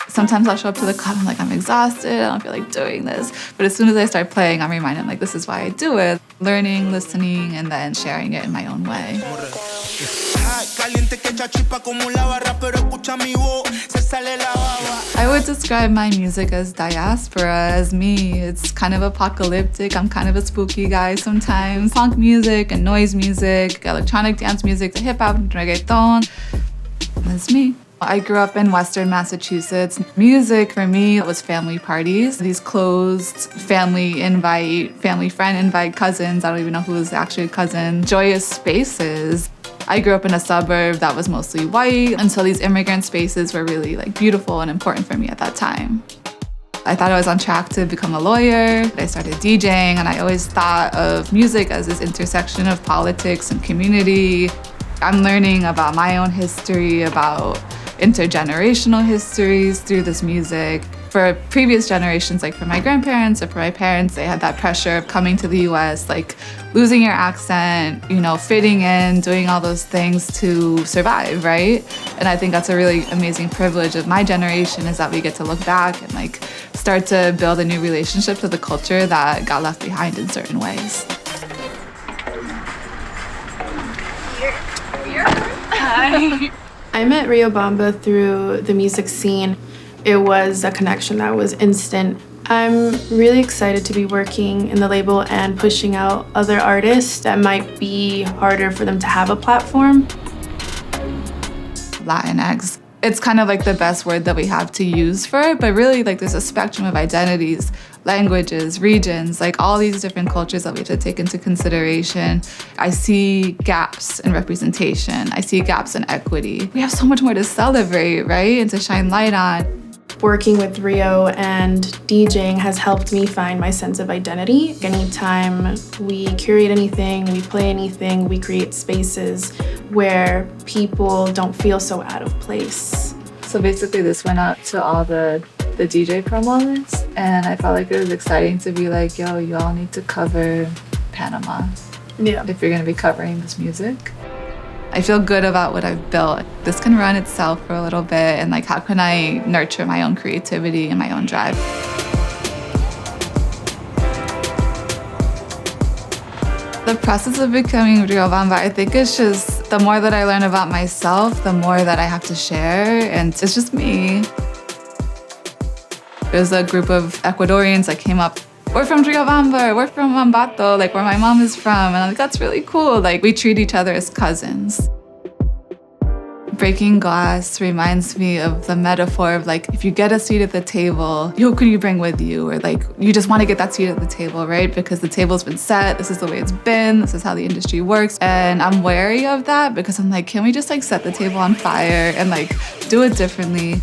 Sometimes I'll show up to the club and I'm exhausted, I don't feel like doing this. But as soon as I start playing, I'm reminded this is why I do it. Learning, listening, and then sharing it in my own way. I would describe my music as diaspora, as me. It's kind of apocalyptic. I'm kind of a spooky guy sometimes. Punk music and noise music, electronic dance music, hip hop, reggaeton. That's me. I grew up in Western Massachusetts. Music for me was family parties. These closed family invite, family friend invite, cousins. I don't even know who was actually a cousin. Joyous spaces. I grew up in a suburb that was mostly white, and so these immigrant spaces were really beautiful and important for me at that time. I thought I was on track to become a lawyer. I started DJing, and I always thought of music as this intersection of politics and community. I'm learning about my own history, about intergenerational histories through this music. For previous generations, for my grandparents or for my parents, they had that pressure of coming to the US, losing your accent, fitting in, doing all those things to survive, right? And I think that's a really amazing privilege of my generation, is that we get to look back and start to build a new relationship to the culture that got left behind in certain ways. Hi. I met Riobamba through the music scene. It was a connection that was instant. I'm really excited to be working in the label and pushing out other artists that might be harder for them to have a platform. Latinx. It's kind of the best word that we have to use for it, but really there's a spectrum of identities, languages, regions, all these different cultures that we have to take into consideration. I see gaps in representation. I see gaps in equity. We have so much more to celebrate, right? And to shine light on. Working with Rio and DJing has helped me find my sense of identity. Anytime we curate anything, we play anything, we create spaces where people don't feel so out of place. So basically this went out to all the DJ promoters, and I felt it was exciting to be yo, you all need to cover Panama. Yeah. If you're gonna be covering this music. I feel good about what I've built. This can run itself for a little bit, and how can I nurture my own creativity and my own drive? The process of becoming Riobamba, I think it's just the more that I learn about myself, the more that I have to share, and it's just me. There's a group of Ecuadorians that came up. We're from Riobamba, we're from Ambato, where my mom is from. And I'm that's really cool. We treat each other as cousins. Breaking glass reminds me of the metaphor of if you get a seat at the table, who can you bring with you? Or you just want to get that seat at the table, right? Because the table's been set, this is the way it's been, this is how the industry works. And I'm wary of that because I'm can we just set the table on fire and do it differently?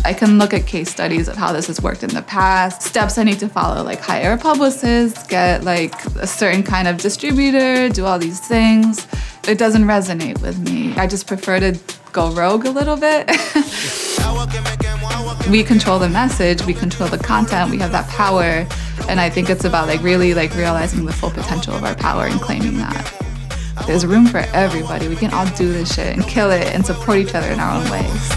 I can look at case studies of how this has worked in the past, steps I need to follow, hire a publicist, get a certain kind of distributor, do all these things. It doesn't resonate with me. I just prefer to go rogue a little bit. We control the message, we control the content, we have that power. And I think it's about really realizing the full potential of our power and claiming that. There's room for everybody. We can all do this shit and kill it and support each other in our own ways.